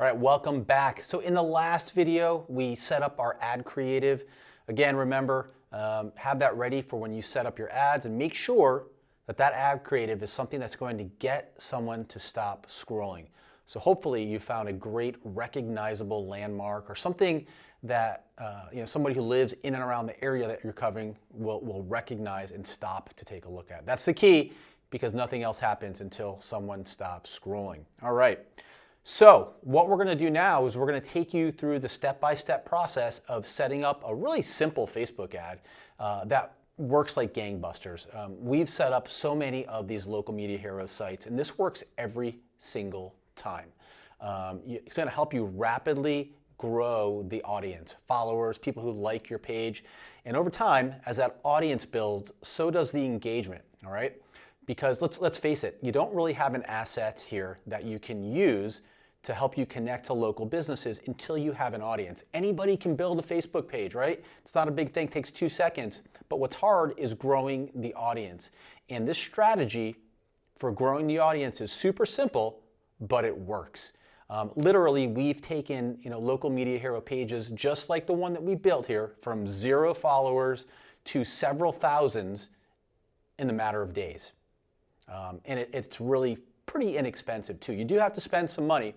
All right, welcome back. So in the last video, we set up our ad creative. Again, remember, have that ready for when you set up your ads and make sure that that ad creative is something that's going to get someone to stop scrolling. So hopefully you found a great recognizable landmark or something that somebody who lives in and around the area that you're covering will recognize and stop to take a look at. That's the key, because nothing else happens until someone stops scrolling. All right. So what we're going to do now is we're going to take you through the step-by-step process of setting up a really simple Facebook ad that works like gangbusters. We've set up so many of these local media hero sites, and this works every single time. It's going to help you rapidly grow the audience, followers, people who like your page. And over time, as that audience builds, so does the engagement, all right? Because let's face it, you don't really have an asset here that you can use to help you connect to local businesses until you have an audience. Anybody can build a Facebook page, right? It's not a big thing, it takes 2 seconds. But what's hard is growing the audience. And this strategy for growing the audience is super simple, but it works. Literally, we've taken local media hero pages just like the one that we built here from 0 followers to several thousands in the matter of days. And it's really pretty inexpensive too. You do have to spend some money.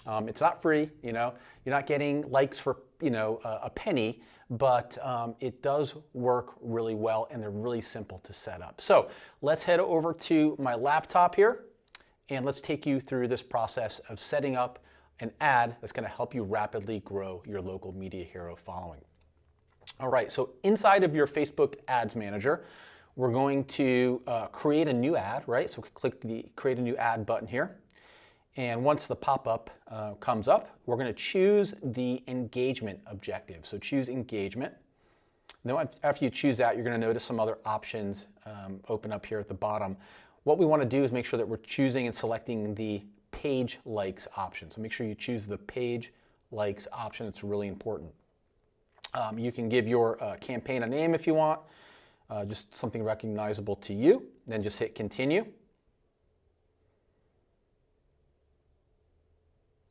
It's not free, you're not getting likes for a penny, but it does work really well, and they're really simple to set up. So let's head over to my laptop here, and let's take you through this process of setting up an ad that's going to help you rapidly grow your local media hero following. All right, so inside of your Facebook Ads Manager, we're going to create a new ad, right? So click the Create a New Ad button here. And once the pop-up comes up, we're going to choose the engagement objective. So choose engagement. Now, after you choose that, you're going to notice some other options open up here at the bottom. What we want to do is make sure that we're choosing and selecting the page likes option. So make sure you choose the page likes option. It's really important. You can give your campaign a name if you want. Just something recognizable to you, then just hit continue.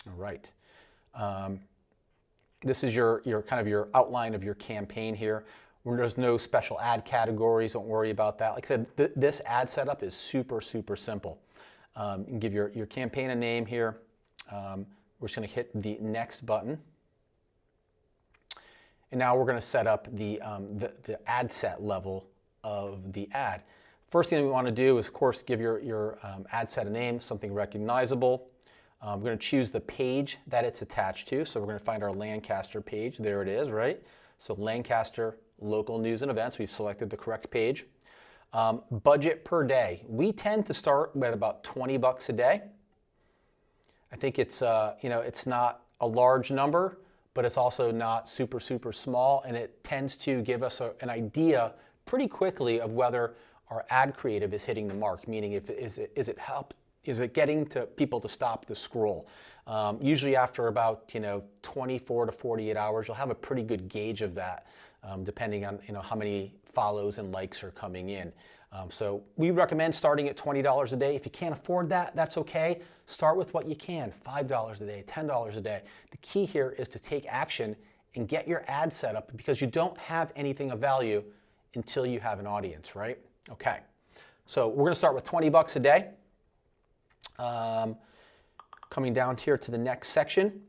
All right. This is your outline of your campaign here. There's no special ad categories, don't worry about that. Like I said, this ad setup is super, super simple. You can give your campaign a name here. We're just going to hit the next button. And now we're going to set up the ad set level of the ad. First thing we want to do is, of course, give your ad set a name, something recognizable. We're going to choose the page that it's attached to. So we're going to find our Lancaster page. There it is, right? So Lancaster Local News and Events. We've selected the correct page. Budget per day. We tend to start at about $20 a day. I think it's it's not a large number, but it's also not super, super small, and it tends to give us an idea pretty quickly of whether our ad creative is hitting the mark, meaning is it getting to people to stop the scroll. Usually after about 24 to 48 hours, you'll have a pretty good gauge of that, depending on how many follows and likes are coming in. So we recommend starting at $20 a day. If you can't afford that, that's okay. Start with what you can, $5 a day, $10 a day. The key here is to take action and get your ad set up, because you don't have anything of value until you have an audience, right? Okay, so we're going to start with $20 a day. Coming down here to the next section,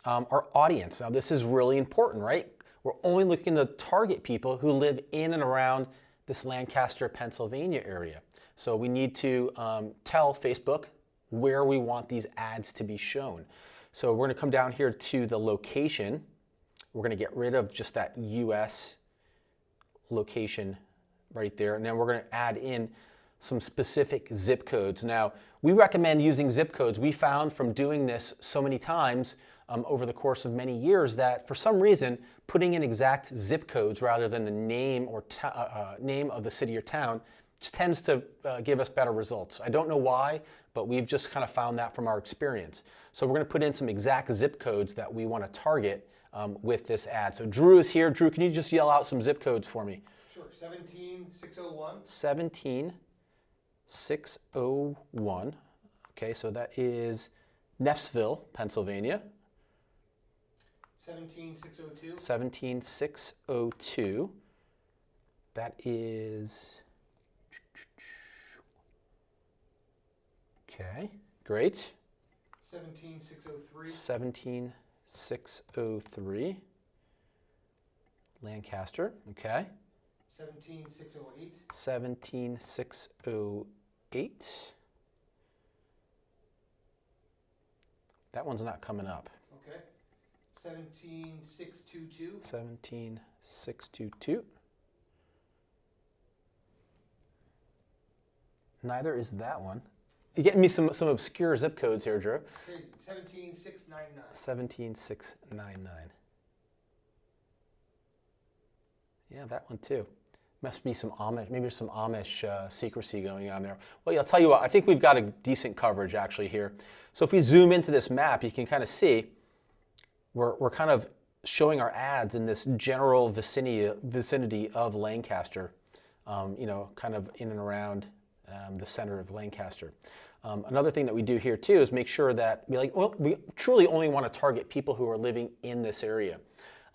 our audience. Now this is really important, right? We're only looking to target people who live in and around this Lancaster, Pennsylvania area. So we need to tell Facebook where we want these ads to be shown. So we're going to come down here to the location. We're going to get rid of just that US location right there, and then we're going to add in some specific zip codes. Now, we recommend using zip codes. We found from doing this so many times over the course of many years that for some reason, putting in exact zip codes rather than the name or name of the city or town just tends to give us better results. I don't know why, but we've just kind of found that from our experience. So we're going to put in some exact zip codes that we want to target with this ad. So Drew is here. Drew, can you just yell out some zip codes for me? Sure. 17601. 17601. Okay, so that is Neffsville, Pennsylvania. 17602. 17602. That is, okay, great. 17603. 17603. Lancaster, okay. 17608. 17608. That one's not coming up. Okay. 17622. 17622. Neither is that one. You're getting me some obscure zip codes here, Drew. Crazy. 17699. 17699. Yeah, that one too. Must be some Amish, maybe there's some Amish secrecy going on there. Well, yeah, I'll tell you what, I think we've got a decent coverage actually here. So if we zoom into this map, you can kind of see we're kind of showing our ads in this general vicinity of Lancaster, you know, kind of in and around the center of Lancaster. Another thing that we do here too is make sure that we truly only want to target people who are living in this area.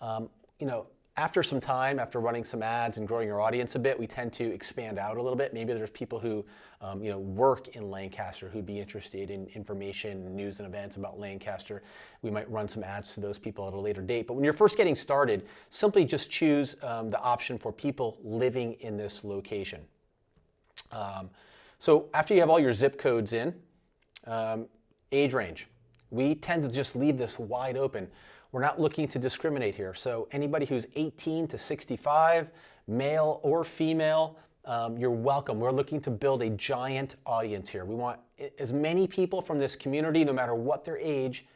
You know, after some time, after running some ads and growing your audience a bit, we tend to expand out a little bit. Maybe there's people who you know, work in Lancaster who'd be interested in information, news and events about Lancaster. We might run some ads to those people at a later date. But when you're first getting started, simply just choose the option for people living in this location. So after you have all your zip codes in, age range, we tend to just leave this wide open. We're not looking to discriminate here. So anybody who's 18 to 65, male or female, you're welcome. We're looking to build a giant audience here. We want as many people from this community, no matter what their age,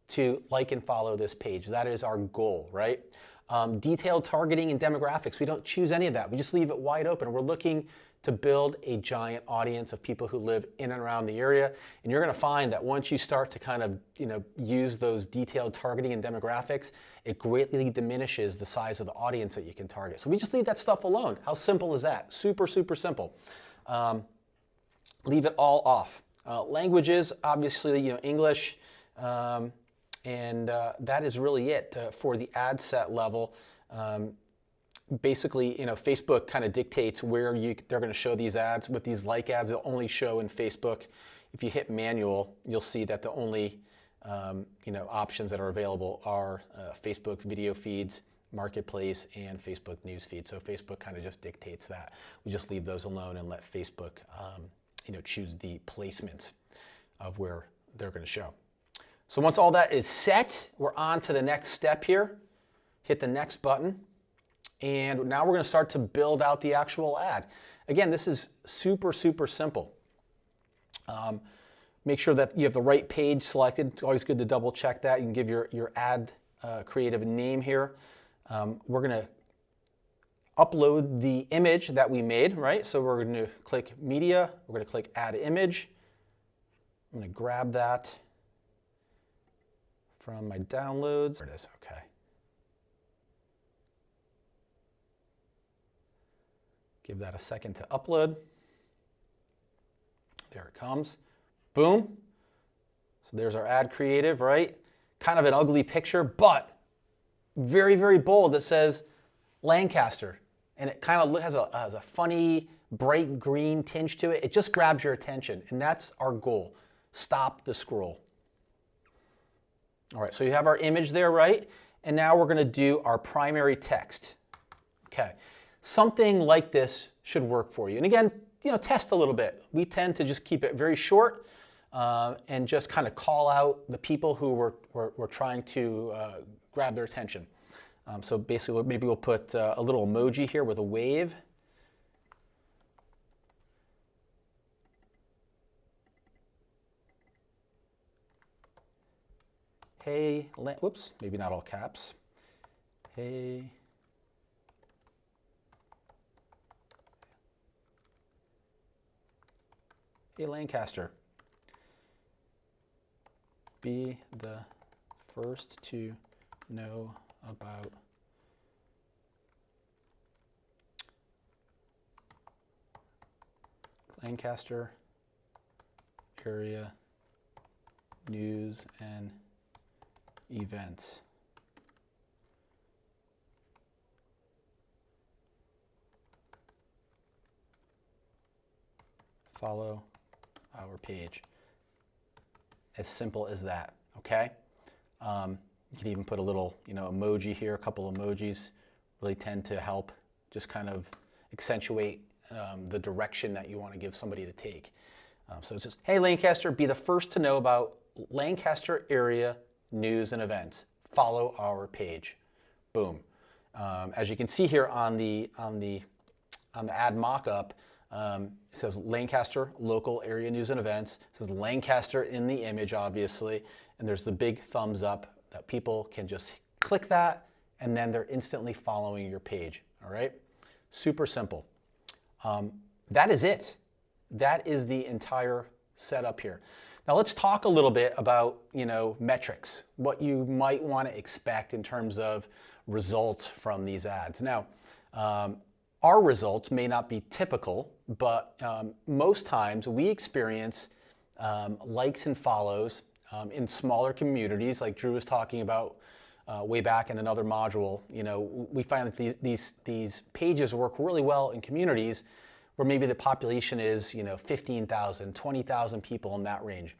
to like and follow this page. That is our goal, right? Detailed targeting and demographics, we don't choose any of that. We just leave it wide open. We're looking to build a giant audience of people who live in and around the area. And you're gonna find that once you start to kind of, you know, use those detailed targeting and demographics, it greatly diminishes the size of the audience that you can target. So we just leave that stuff alone. How simple is that? Super, super simple. Leave it all off. Languages, obviously, you know, English, and that is really it for the ad set level. Basically, you know, Facebook kind of dictates where they're going to show these ads. With these like ads, they'll only show in Facebook. If you hit manual, you'll see that the only you know, options that are available are Facebook video feeds, Marketplace, and Facebook news feed. So Facebook kind of just dictates that. We just leave those alone and let Facebook you know, choose the placements of where they're going to show. So once all that is set, we're on to the next step here. Hit the next button. And now we're going to start to build out the actual ad. Again, this is super, super simple. Make sure that you have the right page selected. It's always good to double check that. You can give your ad creative a name here. We're going to upload the image that we made, right? So we're going to click Media. We're going to click Add Image. I'm going to grab that from my downloads. There it is, okay. Give that a second to upload. There it comes. Boom. So there's our ad creative, right? Kind of an ugly picture, but very, very bold. It says Lancaster. And it kind of has a funny, bright green tinge to it. It just grabs your attention. And that's our goal. Stop the scroll. All right, so you have our image there, right? And now we're going to do our primary text. Okay. Something like this should work for you. And again, you know, test a little bit. We tend to just keep it very short and just kind of call out the people who we're trying to grab their attention. So basically, maybe we'll put a little emoji here with a wave. Hey, whoops, maybe not all caps. Hey. Hey, Lancaster. Be the first to know about Lancaster area news and events. Follow our page. As simple as that, okay? You can even put a little, emoji here, a couple emojis really tend to help just kind of accentuate the direction that you want to give somebody to take. So it's just, hey Lancaster, be the first to know about Lancaster area news and events. Follow our page. Boom. As you can see here on the ad mock-up, it says Lancaster local area news and events. It says Lancaster in the image, obviously, and there's the big thumbs up that people can just click that, and then they're instantly following your page. All right, super simple. That is it. That is the entire setup here. Now let's talk a little bit about metrics, what you might want to expect in terms of results from these ads. Now, our results may not be typical, but most times we experience likes and follows in smaller communities, like Drew was talking about way back in another module. We find that these pages work really well in communities where maybe the population is 15,000, 20,000 people in that range.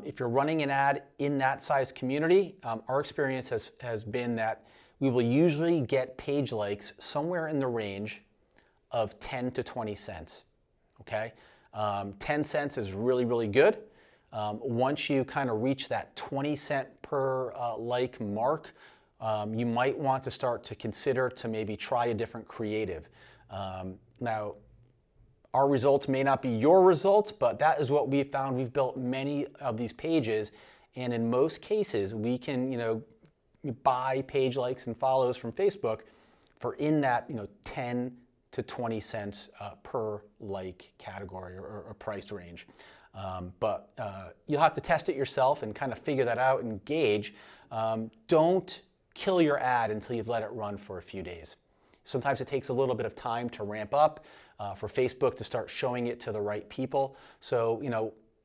If you're running an ad in that size community, our experience has been that we will usually get page likes somewhere in the range of 10 to 20 cents, okay? 10 cents is really, really good. Once you kind of reach that 20 cent per like mark, you might want to start to consider to maybe try a different creative. Now, our results may not be your results, but that is what we've found. We've built many of these pages, and in most cases, we can, buy page likes and follows from Facebook for in that, 10 to 20 cents per like category or price range. But you'll have to test it yourself and kind of figure that out and gauge. Don't kill your ad until you've let it run for a few days. Sometimes it takes a little bit of time to ramp up for Facebook to start showing it to the right people. So,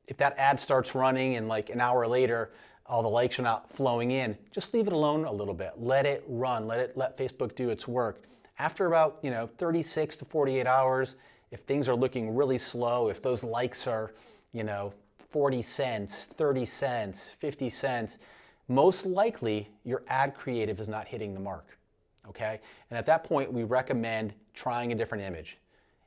if that ad starts running and like an hour later, all the likes are not flowing in, just leave it alone a little bit. Let it run, let Facebook do its work. After about 36 to 48 hours, if things are looking really slow, if those likes are 40 cents, 30 cents, 50 cents, most likely your ad creative is not hitting the mark, okay? And at that point, we recommend trying a different image.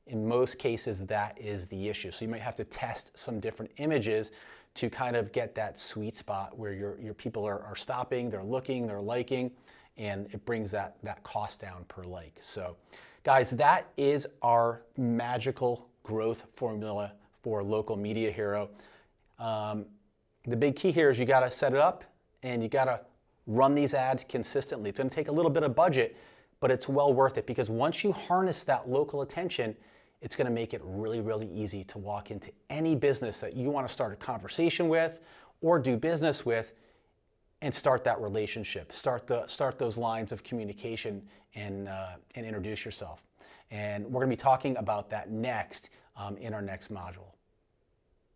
In most cases, that is the issue. So you might have to test some different images to kind of get that sweet spot where your people are stopping, they're looking, they're liking, and it brings that cost down per like. So guys, that is our magical growth formula for Local Media Hero. The big key here is you gotta set it up and you gotta run these ads consistently. It's gonna take a little bit of budget, but it's well worth it, because once you harness that local attention, it's gonna make it really, really easy to walk into any business that you wanna start a conversation with or do business with and start that relationship, start those lines of communication and introduce yourself. And we're gonna be talking about that next in our next module.